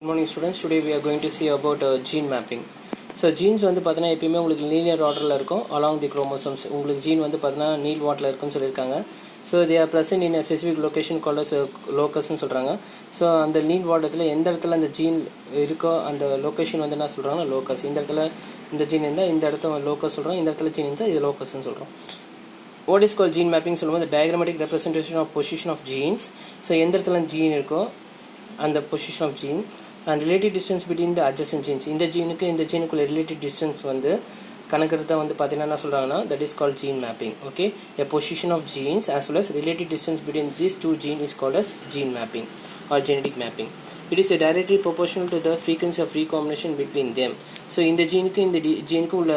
Good morning students. Today we are going to see about gene mapping. So genes வந்து பார்த்தீங்கன்னா எப்பயுமே உங்களுக்கு linear ஆர்டரில் இருக்கும் along the chromosomes. உங்களுக்கு ஜீன் வந்து பார்த்தீங்கன்னா நீல் வாட்டில் இருக்குன்னு சொல்லியிருக்காங்க. So they are present in a specific location called as locusன்னு சொல்கிறாங்க. ஸோ அந்த நீல் வாட்டத்தில் எந்த இடத்துல அந்த ஜீன் இருக்கோ அந்த லொக்கேஷன் வந்து என்ன சொல்கிறாங்கன்னா லோக்கஸ். இந்த இடத்துல இந்த ஜீன் இருந்தால் இந்த இடத்த லோக்கஸ் சொல்கிறோம், இந்த இடத்துல ஜீன் இருந்தால் இது லோக்கஸ்ன்னு சொல்கிறோம். What is called gene mapping சொல்லும்போது diagrammatic representation of position of genes. So எந்த இடத்துல ஜீன் இருக்கோ அந்த position of gene and relative distance between the adjacent genes. இந்த ஜீனுக்கு இந்த ஜீனுக்குள்ள relative distance வந்து கணக்கெடுத்தா வந்து பார்த்தீங்கன்னா என்ன சொல்கிறாங்கன்னா that is called gene mapping. Okay, a position of genes as well as relative distance between these two genes is called as gene mapping or genetic mapping. It is a directly proportional to the frequency of recombination between them. So இந்த ஜீனுக்கு இந்த ஜீனுக்கு உள்ள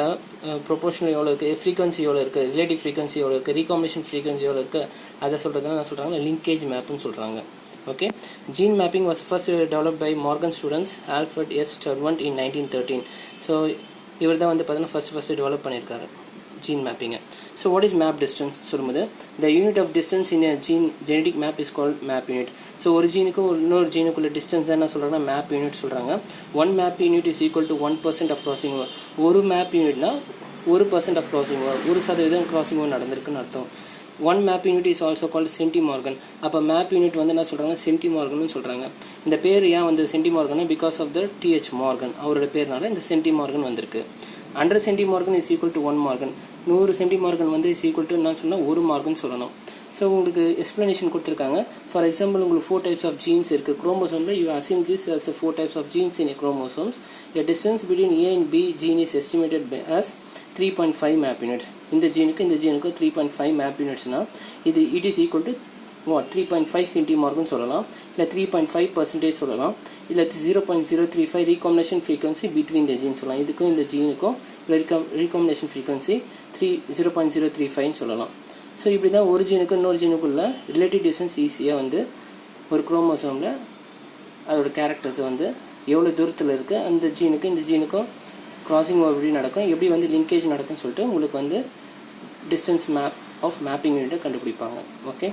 proportional எவ்வளோ இருக்குது, frequency எவ்வளோ இருக்குது, relative frequency எவ்வளோ இருக்குது, recombination frequency எவ்வளோ இருக்குது, அதை சொல்கிறதுனா என்ன சொல்கிறாங்க லிங்கேஜ் மேப்புன்னு சொல்கிறாங்க. Okay, gene mapping was first developed by Morgan students Alfred S. Sturtevant in 1913. So இவர் தான் வந்து பார்த்தீங்கன்னா ஃபர்ஸ்ட் டெவலப் பண்ணியிருக்காரு gene mapping. So what is map distance சொல்லும்போது the unit of distance in a genetic map is called map unit. So ஒரு ஜீனுக்கும் இன்னொரு ஜீனுக்குள்ள distance என்ன சொல்கிறாங்கன்னா மேப் யூனிட் சொல்கிறாங்க. 1 map unit is equal to 1% of crossing over. ஒரு map யூனிட்னா 1% of crossing over, 1% crossing over நடந்திருக்குன்னு அர்த்தம். 1 map unit is also called centimorgan. அப்போ மேப் யூனிட் வந்து என்ன சொல்கிறாங்க சென்டிமார்கன்னு சொல்கிறாங்க. இந்த பேர் ஏன் வந்து centimorgan because of the T H Morgan, அவரோட பேர்னால இந்த சென்டிமார்கன் வந்திருக்கு. 100 centimorgan is equal to 1 Morgan. 100 centimorgan வந்து இஸ் ஈக்குவல் டு என்ன சொன்னால் 1 மார்கன் சொல்லணும். ஸோ உங்களுக்கு எக்ஸ்ப்ளனேஷன் கொடுத்துருக்காங்க. ஃபார் எக்ஸாம்பிள் உங்களுக்கு 4 types of genes இருக்குது குரோமோசோமில். You assume this as 4 types of genes in a chromosomes. A distance between A and B gene is estimated as 3.5 map units. இந்த ஜீனுக்கு 3.5 map unitsனா இது it is equal to 3.5 centimorgan சொல்லலாம், இல்லை 3.5% சொல்லலாம், இல்லை 0.035 recombination frequency between the gene சொல்லலாம். இதுக்கும் இந்த ஜீனுக்கும் ரீகாம்பினேஷன் ஃப்ரீக்வன்சி 0.035 சொல்லலாம். ஸோ இப்படி தான் ஒரு ஜீனுக்கு இன்னொரு ஜீனுக்குள்ள ரிலேட்டிவ் டிஸ்டன்ஸ் ஈஸியாக வந்து ஒரு குரோமோசோமில் அதோட கேரக்டர்ஸ் வந்து எவ்வளோ தூரத்தில் இருக்குது, அந்த ஜீனுக்கு இந்த ஜீனுக்கும் கிராசிங் ஓவர் எப்படி நடக்கும், எப்படி வந்து லிங்கேஜ் நடக்கும்னு சொல்லிட்டு உங்களுக்கு வந்து டிஸ்டன்ஸ் மேப் ஆஃப் மேப்பிங் யூனிட்டை கண்டுபிடிப்பாங்க. Okay,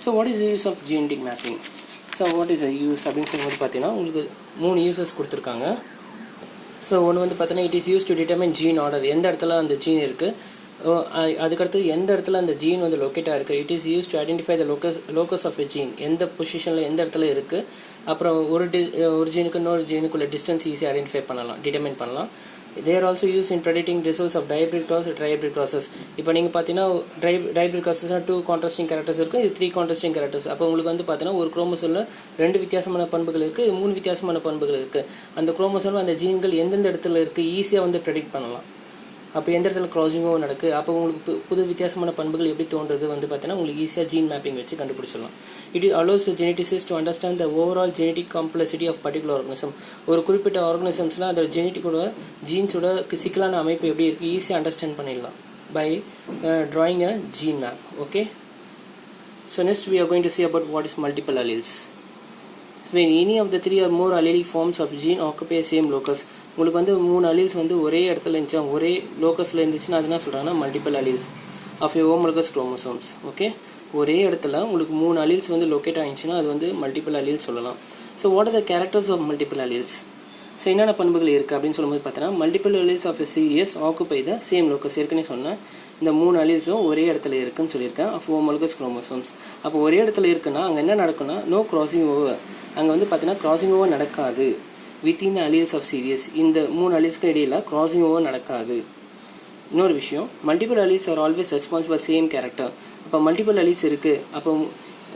so what is use of genetic mapping? So what is use அப்படின்னு சொல்லும்போது பார்த்தீங்கன்னா உங்களுக்கு 3 யூசஸ் கொடுத்துருக்காங்க. ஸோ ஒன்று வந்து பார்த்தீங்கன்னா it is use to determine gene order, எந்த இடத்துல அந்த ஜீன் இருக்குது, அதுக்கடுத்து எந்த இடத்துல அந்த ஜீன் வந்து லொக்கேட் ஆகிருக்கு. It is use to identify the locus of a gene, எந்த பொசிஷனில் எந்த இடத்துல இருக்குது. அப்புறம் ஒரு ஜீனுக்கு இன்னொரு ஜீனுக்குள்ள டிஸ்டன்ஸ் ஈஸியாக ஐடென்டிஃபை பண்ணலாம், டிட்டர்மைன் பண்ணலாம். they are also used in predicting results of dihybrid cross trihybrid crosses. இப்போ நீங்கள் பார்த்தீங்கன்னா dihybrid crossesனா 2 contrasting characters இருக்குது, இது 3 contrasting characters. அப்போ உங்களுக்கு வந்து பார்த்தீங்கன்னா ஒரு குரோமோசோமில் 2 வித்தியாசமான பண்புகள் இருக்குது, 3 வித்தியாசமான பண்புகள் இருக்குது. அந்த குரோமோசோமில் அந்த ஜீன்கள் எந்தெந்த இடத்துல இருக்குது ஈஸியாக வந்து ப்ரெடிக்ட் பண்ணலாம். அப்போ எந்த இடத்துல கிராசிங்கோ நடக்குது, அப்போ உங்களுக்கு புது வித்தியாசமான பண்புகள் எப்படி தோன்றது வந்து பார்த்தீங்கன்னா உங்களுக்கு ஈஸியாக ஜீன் மேப்பிங் வச்சு கண்டுபிடிச்சிடலாம். It allows geneticist to understand the overall genetic complexity of particular organism. ஒரு குறிப்பிட்ட ஆர்கனிசம்ஸில் அதோட ஜெனட்டிக்கோட ஜீன்ஸோட சிக்கலான அமைப்பு எப்படி இருக்குது ஈஸியாக அண்டர்ஸ்டாண்ட் பண்ணிடலாம் by drawing a gene map. Okay, so next we are going to see about what is multiple alleles. When any of the 3 or more allelic forms of gene occupy same locus. உங்களுக்கு வந்து 3 alleles வந்து ஒரே இடத்துல இருந்துச்சா, ஒரே லோக்கஸில் இருந்துச்சுன்னா அது என்ன சொல்கிறாங்கன்னா multiple alleles of a homologous chromosomes. Okay, ஒரே இடத்துல உங்களுக்கு 3 அலீல்ஸ் வந்து லொக்கேட் ஆகிடுச்சுன்னா அது வந்து மல்டிபிள் அலீல்ஸ் சொல்லலாம். So what are the characters of multiple alleles? So என்னென்ன பண்புகள் இருக்குது அப்படின்னு சொல்லும்போது பார்த்தீங்கன்னா multiple alleles of a series occupy the same locus. ஏற்கனவே சொன்னேன் இந்த 3 அலீல்ஸும் ஒரே இடத்துல இருக்குன்னு சொல்லியிருக்கேன் ஆஃப் ஹோமோலகஸ் குரோமோசோம்ஸ். அப்போ ஒரே இடத்துல இருக்குன்னா அங்கே என்ன நடக்குன்னா நோ கிராசிங் ஓவர். அங்கே வந்து பார்த்தீங்கன்னா கிராசிங் ஓவர் நடக்காது within the alleles of series. இந்த 3 அலீல்ஸ்க்கு இடையில கிராசிங் ஓவர் நடக்காது. இன்னொரு விஷயம், multiple alleles are always responsible same character. அப்போ மல்டிபிள் அலீல்ஸ் இருக்குது, அப்போ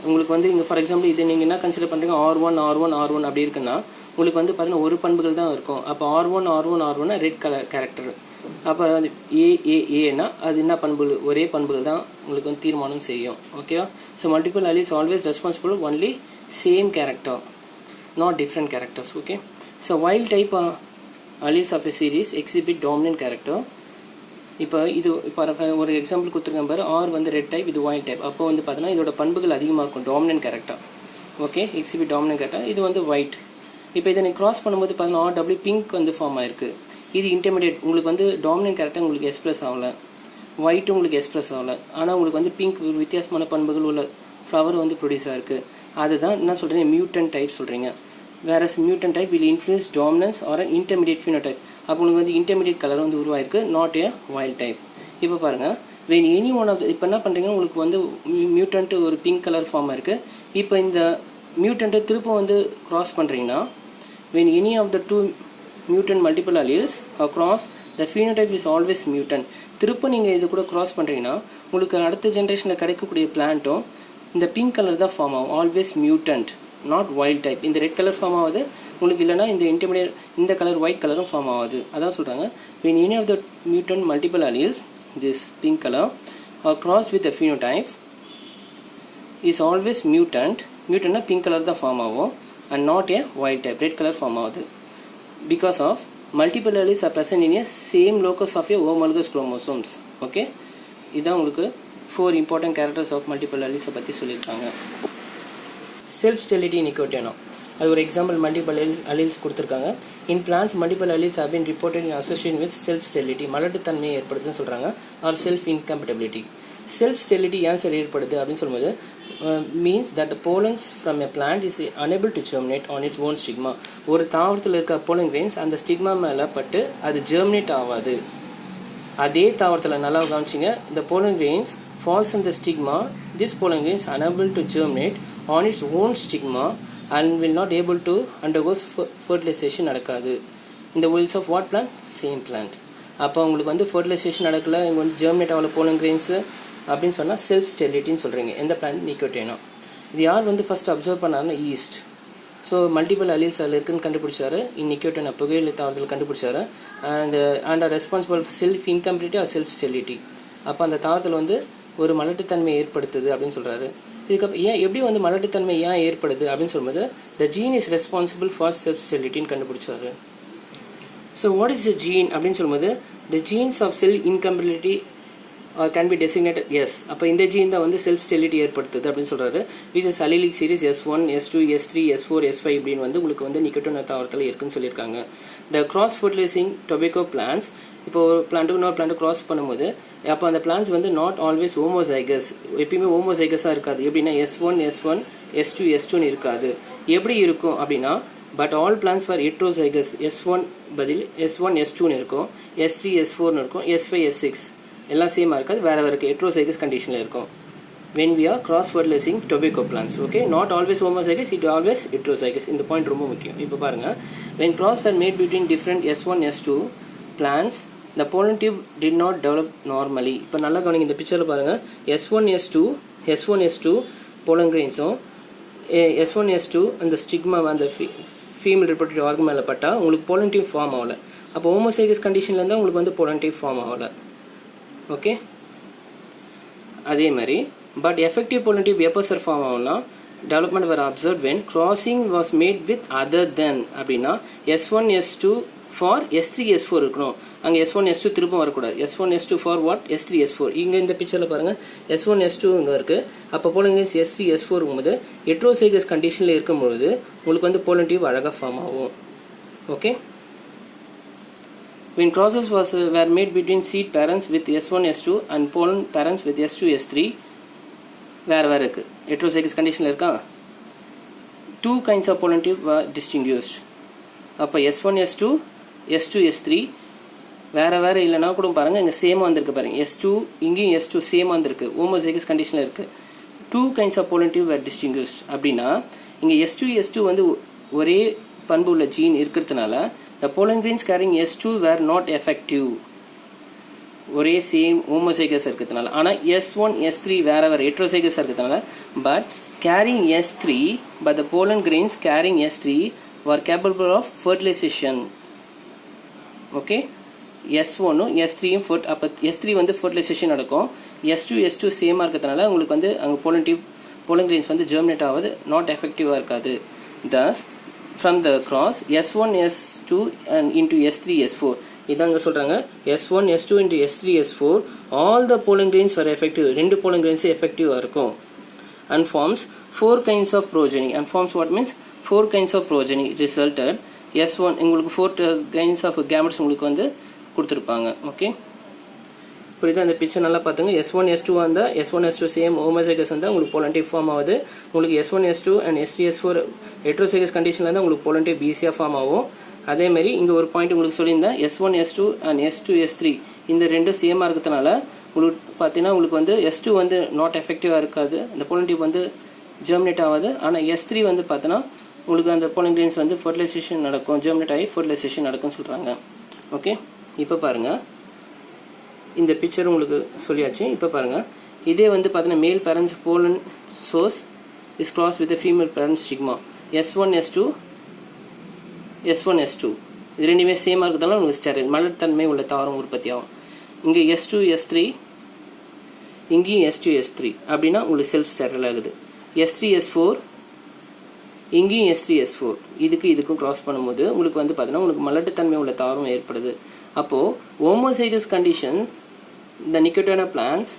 உங்களுக்கு வந்து இங்கே ஃபார் எக்ஸாம்பிள் இது நீங்கள் என்ன கன்சிடர் பண்ணுறீங்க R1 அப்படி இருக்குன்னா உங்களுக்கு வந்து பார்த்தீங்கன்னா ஒரு பண்புகள் தான் இருக்கும். அப்போ R1 ரெட் கலர் கேரக்டர். அப்போ வந்து ஏன்னா அது என்ன பண்புகள், ஒரே பண்புகள் தான் உங்களுக்கு வந்து தீர்மானம் செய்யும். ஓகேவா? So multiple alleles always responsible only same character, not different characters. Okay, so wild type alleles of a series exhibit dominant character. இப்போ இது ஒரு எக்ஸாம்பிள் கொடுத்துருக்கேன் பாரு, R வந்து ரெட் டைப், இது வைல்ட் டைப். அப்போ வந்து பார்த்தீங்கன்னா இதோட பண்புகள் அதிகமாக இருக்கும், dominant character. Okay, exhibit dominant character. இது வந்து ஒயிட். இப்போ இதை நீங்கள் கிராஸ் பண்ணும்போது பார்த்தீங்கன்னா RW பிங்க் வந்து ஃபார்ம் ஆயிருக்கு. இது இன்டர்மீடியட், உங்களுக்கு வந்து டாமினன்ட் கேரக்டர் உங்களுக்கு எக்ஸ்பிரஸ் ஆகலை, ஒயிட் உங்களுக்கு எக்ஸ்பிரஸ் ஆகலை, ஆனால் உங்களுக்கு வந்து பிங்க் வித்தியாசமான பண்புகள் உள்ள ஃப்ளவர் வந்து ப்ரொடியூஸ் ஆகிருக்கு. அதுதான் என்ன சொல்கிறீங்க மியூட்டன் டைப் சொல்கிறீங்க. whereas mutant type will influence dominance or an intermediate phenotype. அப்போ உங்களுக்கு வந்து intermediate கலர் வந்து உருவாயிருக்கு, not a wild type. இப்போ பாருங்கள், when any one of the இப்போ என்ன பண்ணுறீங்கன்னா உங்களுக்கு வந்து மியூட்டன்ட்டு ஒரு பிங்க் கலர் ஃபார்ம் இருக்குது. இப்போ இந்த மியூட்டன்ட்டை திரும்ப வந்து க்ராஸ் பண்ணுறீங்கன்னா when any of the two mutant multiple alleles are crossed, the phenotype is always mutant. திரும்ப நீங்கள் இது கூட க்ராஸ் பண்ணுறீங்கன்னா உங்களுக்கு அடுத்த ஜென்ரேஷனில் கிடைக்கக்கூடிய பிளான்ட்டும் இந்த பிங்க் கலர் தான் ஃபார்ம் ஆகும், always mutant, not wild type. இந்த ரெட் கலர் ஃபார்ம் ஆகுது உங்களுக்கு, இல்லைனா இந்த இன்டர்மீடியட் இந்த கலர் ஒயிட் கலரும் ஃபார்ம் ஆகுது. அதான் சொல்கிறாங்க, when any of the mutant multiple alleles, this pink color, are crossed with the phenotype is always mutant. Mutantனா பிங்க் கலர் தான் ஃபார்ம் ஆகும் and not a wild type, red color form ஆகுது. Because of multiple alleles are present in a same locus of a homologous chromosomes. Okay, இதான் உங்களுக்கு 4 important characters of multiple alleles பற்றி சொல்லியிருக்காங்க. Self sterility நிக்கோட்டினோ, அது ஒரு example. Multiple alleles கொடுத்துருக்காங்க. In plants multiple alleles have been reported in association with self sterility, மலட்டுத்தன்மையை ஏற்படுதுன்னு சொல்கிறாங்க, or self incompatibility. Self sterility ஏன் சரி ஏற்படுது அப்படின்னு சொல்லும்போது means that pollens from a plant is unable to germinate on its own stigma. ஒரு தாவரத்தில் இருக்க போலன் கிரெயின்ஸ் அந்த ஸ்டிக்மா மேலே பட்டு அது ஜெர்மினேட் ஆகாது. அதே தாவரத்தில் நல்லா கவனிச்சிங்க, இந்த pollen grains falls in the stigma, this pollen grain is unable to germinate on its own stigma and will not able to undergo fertilization நடக்காது. In the wheels of what plant? Same plant. அப்போ உங்களுக்கு வந்து fertilisation நடக்கல, இங்கே வந்து germinate ஆகல pollen grains அப்படின்னு சொன்னால் செல்ஃப் ஸ்டெரிலிட்டின்னு சொல்கிறீங்க. எந்த பிளான்ட்? நிக்கோட்டினோ. இது யார் வந்து ஃபஸ்ட் அப்சர்வ் பண்ணாருன்னா ஈஸ்ட். ஸோ மல்டிபிள் alleles அதில் இருக்குன்னு கண்டுபிடிச்சாரு, நிக்கோட்டினோ புகையிலை தாவரத்தில் கண்டுபிடிச்சாரு. And responsible self incompatibility or self sterility. அப்போ அந்த தாவரத்தில் வந்து ஒரு மலட்டுத்தன்மையை ஏற்படுத்துது அப்படின்னு சொல்கிறாரு. இதுக்கப்புறம் ஏன் எப்படி வந்து மலட்டுத்தன்மை ஏன் ஏற்படுது அப்படின்னு சொல்லும்போது the gene is responsible for self ஸ்டெரிலிட்டின்னு கண்டுபிடிச்சாரு. So what is the gene அப்படின்னு சொல்லும்போது the genes of cell incompatibility can be designated as. அப்போ இந்த ஜீன் தான் வந்து செல்ஃப் ஸ்டெரிலிட்டி ஏற்படுத்துது அப்படின்னு சொல்கிறாரு. Which is allelic series S1, S2, S3, S4, S5 இப்படின்னு வந்து உங்களுக்கு வந்து நிக்கோட்டினோ தாவரத்தில் இருக்குன்னு சொல்லியிருக்காங்க. த கிராஸ் ஃபர்டிலைசிங் டொபேக்கோ பிளான்ஸ், இப்போ ஒரு பிளான்ட்டுக்கு இன்னொரு பிளான்ட்டு கிராஸ் பண்ணும்போது அப்போ அந்த பிளான்ஸ் வந்து நாட் ஆல்வேஸ் ஹோமோசைகஸ், எப்பயுமே ஹோமோசைகஸாக இருக்காது. எப்படின்னா S1, S1, S2, S2ன்னு இருக்காது. எப்படி இருக்கும் அப்படின்னா but all plants for heterozygous, S1 பதில் S1, S2ன்னு இருக்கும், S3, S4ன்னு இருக்கும், S5, S6 எல்லாம் சேமாக இருக்காது, வேறு வேறு ஹெட்ரோசைகஸ் கண்டிஷனில் இருக்கும். when we are cross fertilizing tobacco plants, okay, not always homozygous, it always heterozygous. இந்த பாயிண்ட் ரொம்ப முக்கியம். இப்போ பாருங்க, when cross were made between different S1, S2 plants, the pollen tube did not develop normally. இப்போ நல்லா கவனிங்க, இந்த பிக்சரில் பாருங்கள், S1, S2 pollen grains-உம் S1, S2 அந்த ஸ்டிக்மா அந்த ஃபீமேல் ரிப்ரொடக்டிவ் ஆர்கன் மேலே பட்டால் உங்களுக்கு pollen tube ஃபார்ம் ஆகலை. அப்போ ஹோமோசைகஸ் கண்டிஷனில் இருந்தால் உங்களுக்கு வந்து pollen tube ஃபார்ம் ஆகலை. ஓகே, அதே மாதிரி பட் எஃபெக்டிவ் pollen tube எப்போ சார் ஃபார்ம் ஆகும்னா டெவலப்மெண்ட் வேறு observe when crossing was made with other then. அப்படின்னா S1, S2 for S3, S4 இருக்கணும். அங்கே S1, S2 திரும்ப வரக்கூடாது. S1, S2 for what? S3, S4. இங்கே இந்த பிக்சரில் பாருங்கள், S1, S2 இங்கே இருக்குது. அப்போ pollen grains S3, S4 இருக்கும்போது ஹெட்ரோசைகஸ் கண்டிஷனில் இருக்கும்பொழுது உங்களுக்கு வந்து pollen tube அழகாக ஃபார்ம் ஆகும். Okay, when crosses were made between seed parents with S1, S2 and pollen parents with S2, S3 வேறு இருக்குது, ஹெட்ரோசைகஸ் கண்டிஷனில் இருக்கா. 2 kinds of pollen tube were distinguished. அப்போ S1, S2, S2, S3 வேறு இல்லைனா கூட பாருங்கள், இங்கே சேமாக வந்திருக்கு பாருங்கள், S2 இங்கேயும் S2 சேமாக வந்திருக்கு, ஹோமோசைகஸ் கண்டிஷனில் இருக்குது. 2 kinds of pollen tube were distinguished. அப்படின்னா இங்கே S2, S2 வந்து ஒரே பண்பு உள்ள ஜீன் இருக்கிறதுனால the pollen grains carrying S2 were not effective. ஒரே சேம் ஹோமோசைகஸ் இருக்கிறதுனால. ஆனால் S1, S3 வேறு ஹெட்ரோசைகஸ் இருக்கிறதுனால but carrying S3 but the pollen grains carrying S3 were capable of fertilization. Okay, S1ம் S3யும் அப்போ S3 வந்து ஃபர்டிலைசேஷன் நடக்கும். S2, S2 சேமாக இருக்கிறதுனால உங்களுக்கு வந்து அங்கே pollen grains வந்து ஜெர்மினேட் ஆகுது, நாட் எஃபெக்டிவாக இருக்காது. thus from the cross S1, S2 and into S3, S4 இதாங்க சொல்கிறாங்க. S1, S2 into S3, S4 all the pollen grains were effective. 2 pollen grains எஃபெக்டிவாக இருக்கும். and forms 4 kinds of progeny. and forms what means 4 kinds of progeny resulted. S1 உங்களுக்கு 4 kinds of gametes உங்களுக்கு வந்து கொடுத்துருப்பாங்க. Okay, புரியுது? அந்த picture நல்லா பார்த்துங்க. S1 S2 வந்தால் S1 S2 சேம் ஹோமோசைகஸ் வந்தால் உங்களுக்கு போலண்டிவ் ஃபார்ம் ஆகுது. உங்களுக்கு S1 S2 and S3 S4 heterozygous கண்டிஷனில் இருந்தால் உங்களுக்கு போலண்டிவ் பிசியாக ஃபார்ம் ஆகும். அதேமாதிரி இங்கே ஒரு பாயிண்ட் உங்களுக்கு சொல்லியிருந்தேன், S1 S2 and S2 S3 இந்த ரெண்டும் சேமாக இருக்கிறதுனால உங்களுக்கு பார்த்தீங்கன்னா உங்களுக்கு வந்து S2 வந்து நாட் எஃபெக்டிவாக இருக்காது, அந்த போலண்டிவ் வந்து ஜெர்மினேட் ஆகாது. ஆனால் S3 வந்து பார்த்தீங்கன்னா உங்களுக்கு அந்த போலன் கிரெயின்ஸ் வந்து ஃபர்டிலைசேஷன் நடக்கும், ஜெர்மினேட் ஆகி ஃபர்டிலைசேஷன் நடக்கும்னு சொல்கிறாங்க. ஓகே, இப்போ பாருங்கள் இந்த பிக்சர் உங்களுக்கு சொல்லியாச்சு. இப்போ பாருங்கள், இதே வந்து பார்த்தீங்கன்னா male parents pollen source is cross with female parents stigma S1 S2 S1 S2 இது ரெண்டுமே சேமாக இருக்கிறதால உங்களுக்கு ஸ்டெரைல் மலர்த்தன்மை உள்ள தாவரம் உற்பத்தி ஆகும். இங்கே S2 S3 இங்கேயும் S2 S3 அப்படின்னா உங்களுக்கு செல்ஃப் ஸ்டெரைல் ஆகுது. S3 S4 இங்கேயும் S3 S4 இதுக்கும் கிராஸ் பண்ணும்போது உங்களுக்கு வந்து பார்த்தீங்கன்னா உங்களுக்கு மலட்டுத்தன்மை உள்ள தாவரம் ஏற்படுது. அப்போது homozygous conditions the Nicotiana plants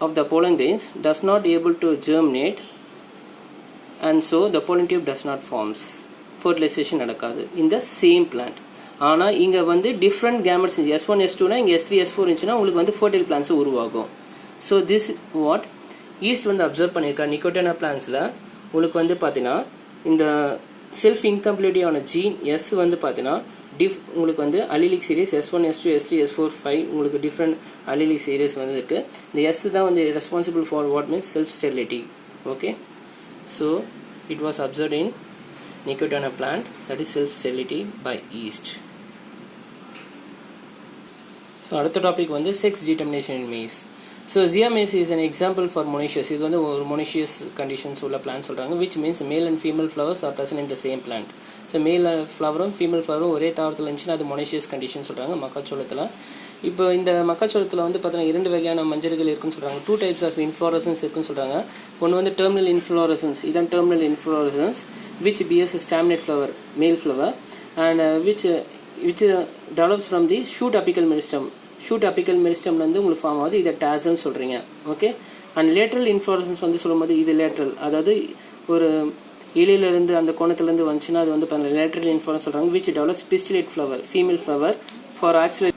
of the pollen grains does not able to germinate and so the pollen tube does not forms, fertilization நடக்காது in the same plant. ஆனால் இங்கே வந்து டிஃப்ரெண்ட் கேமெட்ஸ் S1 S2னா இங்கே S3 S4 இருந்துச்சுன்னா உங்களுக்கு வந்து fertile plans உருவாகும். So this what east வந்து அப்சர்வ் பண்ணியிருக்கா நிக்கோட்டியானா பிளான்ஸில் உங்களுக்கு வந்து பார்த்தீங்கன்னா இந்த செல்ஃப் இன்கம்ப்ளீட்டான ஜீன் S வந்து பார்த்தீங்கன்னா உங்களுக்கு வந்து allelic series S1 S2 S3 S4 5 உங்களுக்கு டிஃப்ரெண்ட் அலிலிக் சீரீஸ் வந்து இருக்குது. இந்த S தான் வந்து responsible for what means self sterility. Okay, so it was observed in Nicotiana plant, that is self sterility by yeast. So அடுத்த topic வந்து sex determination in maize. So Zea maize is an example for monoecious. இது வந்து ஒரு monoecious conditions உள்ள plant சொல்றாங்க, which means male and female flowers are present in the same plant. So male flowerம் female flowerம் ஒரே தாவரத்தில் இருந்துச்சுன்னா அது monoecious condition சொல்றாங்க மக்காச்சோளத்தில். இப்போ இந்த மக்காச்சோளத்தில் வந்து பார்த்தீங்கன்னா 2 வகையான மஞ்சள்கள் இருக்குன்னு சொல்கிறாங்க. 2 types of inflorescence இருக்குன்னு சொல்கிறாங்க. ஒன்று வந்து terminal inflorescence, இதான் terminal inflorescence which bears a staminate flower, male flower, and which develops from the shoot apical meristem. Shoot apical மெரிஸ்டம்லேருந்து உங்களுக்கு ஃபார்ம் ஆகுது, இதை டேசல்னு சொல்கிறீங்க. ஓகே, அண்ட் லேட்ரல் இன்ஃப்ளோரசன்ஸ் வந்து சொல்லும்போது இது லேட்ரல், அதாவது ஒரு இலையிலேருந்து அந்த கோணத்துலேருந்து வந்துச்சுன்னா அது வந்து லேட்ரல் இன்ஃப்ளோரன்ஸ் சொல்கிறாங்க. Which develops pistillate flower, female flower for actual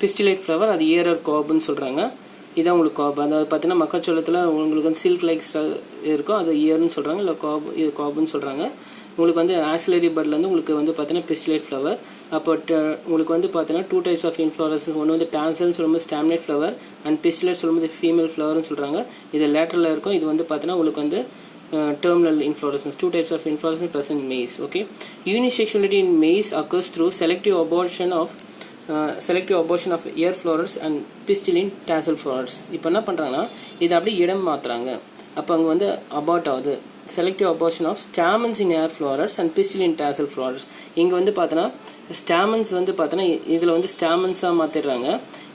pistillate flower, அது ஏரர் காப்னு சொல்கிறாங்க. இதான் உங்களுக்கு காப், அதாவது பார்த்தீங்கன்னா மக்காச்சோளத்தில் உங்களுக்கு வந்து சில்க் லைக்ஸ் இருக்கும், அது இயர்னு சொல்கிறாங்க, இல்லை காப், இது காப்னு சொல்கிறாங்க. உங்களுக்கு வந்து ஆக்சிலரி பட்லேருந்து உங்களுக்கு வந்து பார்த்தீங்கன்னா பிஸ்டிலேட் ஃப்ளவர். அப்போ உங்களுக்கு வந்து பார்த்தீங்கன்னா 2 types ஆஃப் இன்ஃப்ளோரன்ஸ், ஒன்று வந்து டான்சல்னு சொல்லும்போது ஸ்டாமினேட் ஃப்ளவர் அண்ட் பிஸ்டிலேட் சொல்லும்போது ஃபீமேல் ஃப்ளவர்னு சொல்கிறாங்க. இது லேட்டரில் இருக்கும். இது வந்து பார்த்தீங்கன்னா உங்களுக்கு வந்து terminal inflorescence. 2 types of inflorescence present in maize. Okay, unisexuality in maize occurs through selective abortion of ear flowers and pistil in tassel flowers. இப்போ என்ன பண்ணுறாங்கன்னா இது அப்படியே இடம் மாற்றுறாங்க. அப்போ அங்கே வந்து அபார்ட் ஆகுது. Selective abortion of stamens in ear flowers and pistil in tassel flowers. இங்கே வந்து பார்த்தோன்னா ஸ்டாமன்ஸ் வந்து பார்த்தோன்னா இதில் வந்து ஸ்டாமன்ஸாக மாற்றிடுறாங்க,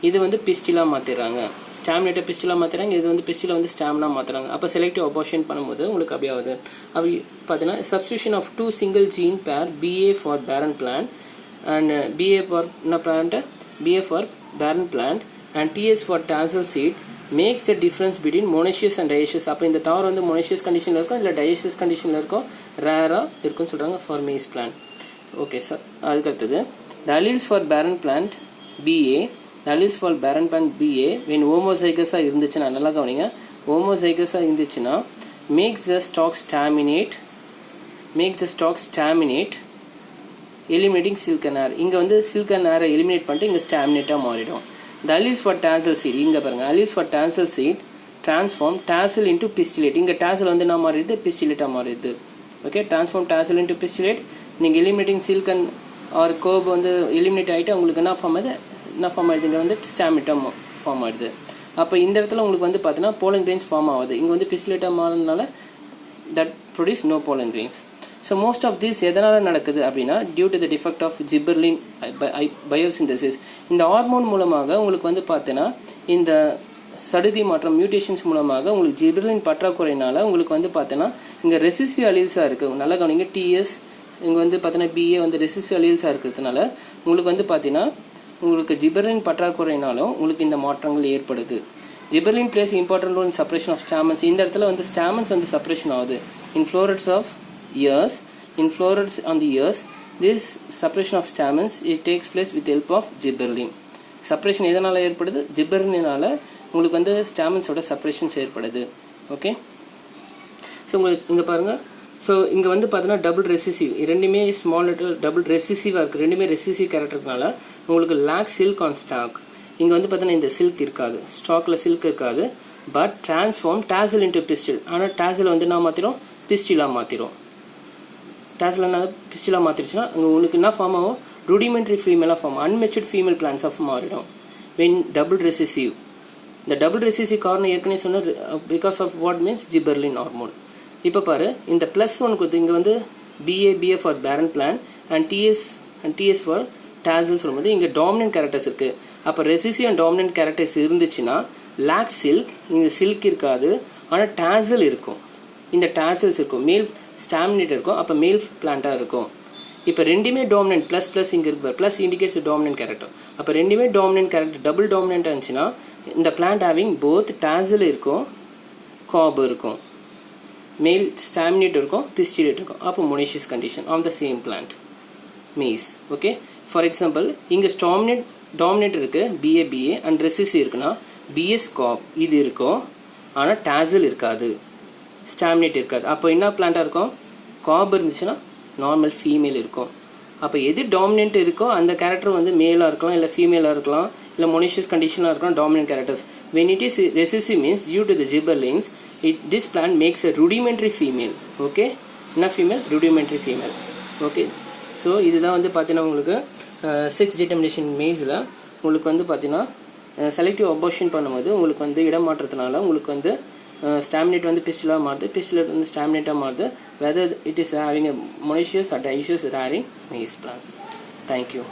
இது வந்து பிஸ்டிலாக மாற்றிடுறாங்க. ஸ்டாமினேட்டை பிஸ்டிலாக மாற்றிடுறாங்க, இது வந்து பிஸ்டில் வந்து ஸ்டாமினாக மாற்றுறாங்க. அப்போ செலக்டிவ் அபார்ஷன் பண்ணும்போது உங்களுக்கு அப்படி ஆகுது. அப்படி பார்த்தீங்கன்னா substitution of 2 single gene pair BA for barren plant and BA for barren plant and TS for tassel seed makes the difference between monoecious and dioecious. அப்போ இந்த தாவரம் வந்து monoecious கண்டிஷனில் இருக்கும், இல்லை dioecious கண்டிஷனில் இருக்கும், ரேராக இருக்குன்னு சொல்கிறாங்க for maize plant. Okay sir, அதுக்கடுத்தது the alleles for barren plant BA, the alleles for barren plant BA when homozygous இருந்துச்சுன்னா, நல்லா கவனிங்க, homozygous இருந்துச்சுன்னா makes the stalk staminate eliminating silken air. இங்கே வந்து silken air எலிமினேட் பண்ணிட்டு இங்கே ஸ்டாமினேட்டாக மாறிடும். The alleles for tassel seed, இங்கே பாருங்க, alleles for tassel seed transform tassel into pistillate. இங்கே tassel வந்து என்ன மாறிடுது, pistillate மாறிடுது. Okay, transform tassel into pistillate. நீங்கள் eliminating silken or curb வந்து eliminate ஆகிட்டு உங்களுக்கு என்ன ஃபார்ம் ஆகுது, இங்கே வந்து ஸ்டாமினேட்டா ஃபார்ம் ஆகிடுது. அப்போ இந்த இடத்துல உங்களுக்கு வந்து பார்த்தீங்கன்னா pollen grains ஃபார்ம் ஆகுது. இங்கே வந்து pistillate மாறினால that produce no pollen grains. So most of this எதனால் நடக்குது அப்படின்னா due to the defect of gibberellin biosynthesis. இந்த ஹார்மோன் மூலமாக உங்களுக்கு வந்து பார்த்தீங்கன்னா இந்த சடுதி மாற்றம் மியூட்டேஷன்ஸ் மூலமாக உங்களுக்கு ஜிபர்லின் பற்றாக்குறையினால உங்களுக்கு வந்து பார்த்தீங்கன்னா இங்கே ரெசிசிவ் அலீல்ஸாக இருக்குது. நல்லா கவனிங்க, டிஎஸ் இங்கே வந்து பார்த்தீங்கன்னா பிஏ வந்து ரெசிசிவ் அலீல்ஸாக இருக்கிறதுனால உங்களுக்கு வந்து பார்த்தீங்கன்னா உங்களுக்கு ஜிபர்லின் பற்றாக்குறையினாலும் உங்களுக்கு இந்த மாற்றங்கள் ஏற்படுது. Gibberellin plays important role in suppression of stamens. இந்த இடத்துல வந்து ஸ்டாமன்ஸ் வந்து சப்ரேஷன் ஆகுது. In florets of ears, in florets on the ears, this suppression of stamens it takes place with help of gibberellin. Separation எதனால் ஏற்படுது? ஜிப்பர்னால உங்களுக்கு வந்து ஸ்டாமன்ஸோட separations ஏற்படுது. ஓகே, ஸோ உங்களுக்கு இங்கே பாருங்கள். ஸோ இங்கே வந்து பார்த்தீங்கன்னா டபுள் ரெசிசிவ், ரெண்டுமே ஸ்மால் லெட்டர் டபுள் ரெசிசிவாக இருக்குது. ரெண்டுமே ரெசிசிவ் கேரக்டர்னால உங்களுக்கு லேக் சில்க் ஆன் ஸ்டாக். இங்கே வந்து பார்த்தீங்கன்னா இந்த சில்க் இருக்காது, ஸ்டாக்கில் சில்க் இருக்காது. But transform dazzle into pistil. ஆனால் டேசல் வந்து நான் மாற்றிடும், பிஸ்டிலாக மாற்றிடும். டேசல் என்ன பிஸ்டிலாக மாற்றிடுச்சுன்னா அங்கே உங்களுக்கு என்ன ஃபார்ம் ஆகும்? ரூடிமெண்ட்ரி ஃபீமேலாக form, unmatured female plants of மாறிடும். When double recessive. இந்த டபுள் ரெசிசிவ் காரணம் ஏற்கனவே சொன்ன because of what means gibberellin hormone. இப்போ பாரு, இந்த +1 கொடுத்து இங்கே வந்து BA for barren plant and TS for tassel சொல்லும்போது இங்கே டாமினன்ட் கேரக்டர்ஸ் இருக்குது. அப்போ ரெசிசிவ் அண்ட் டாமினன்ட் கேரக்டர்ஸ் இருந்துச்சுன்னா லேக் சில்க், இங்கே சில்க் இருக்காது, ஆனால் டேசல் இருக்கும். இந்த டேசல்ஸ் இருக்கும், மேல் ஸ்டாமினேட் இருக்கும், அப்போ மேல் பிளான்ட்டாக இருக்கும். இப்போ ரெண்டுமே டாமினன்ட், ++ இங்கே இருக்கு, ப்ளஸ் இண்டிகேட்ஸ் டாமினன்ட் கேரக்டர். அப்போ ரெண்டுமே டாமினன்ட் கேரக்டர் டபுள் டாமினன்ட் இருந்துச்சுன்னா இந்த பிளான்ட் ஹேவிங் போத் டேசல் இருக்கும், காப் இருக்கும், மேல் ஸ்டாமினேட் இருக்கும், பிஸ்டிலேட் இருக்கும். அப்போ monoecious condition of the same plant maize. Okay, for example இங்கே டாமினேட் இருக்குது BA அண்ட் ரெசிசி இருக்குன்னா BS காப் இது இருக்கும், ஆனால் டேசல் இருக்காது, ஸ்டாமினேட் இருக்காது. அப்போ என்ன பிளான்ட்டாக இருக்கும்? காப் இருந்துச்சுன்னா நார்மல் ஃபீமேல் இருக்கும். அப்போ எது டாமினன்ட் இருக்கோ அந்த கேரக்டர் வந்து மேலாக இருக்கலாம், இல்லை ஃபீமேலாக இருக்கலாம், இல்லை மொனேஷியஸ் கண்டிஷனாக இருக்கலாம், dominant characters. When it is recessive means due to the gibberellins, this plant makes a rudimentary female. Okay, என்ன female? rudimentary female. Okay, so இதுதான் வந்து பார்த்தீங்கன்னா உங்களுக்கு செக்ஸ் டிட்டர்மினேஷன் மேஸில் உங்களுக்கு வந்து பார்த்தீங்கன்னா செலக்டிவ் அபார்ஷன் பண்ணும்போது உங்களுக்கு வந்து இடம் மாற்றத்தினால உங்களுக்கு வந்து ஸ்டாமினேட் வந்து பிஸ்டிலாக மாறுது, பிஸ்டிலேட் வந்து ஸ்டாமினேட்டாக மாறுது. Whether it is having a monoecious at ஐஷியஸ் ரேரிங் மேஸ் பிளான்ஸ். தேங்க்யூ.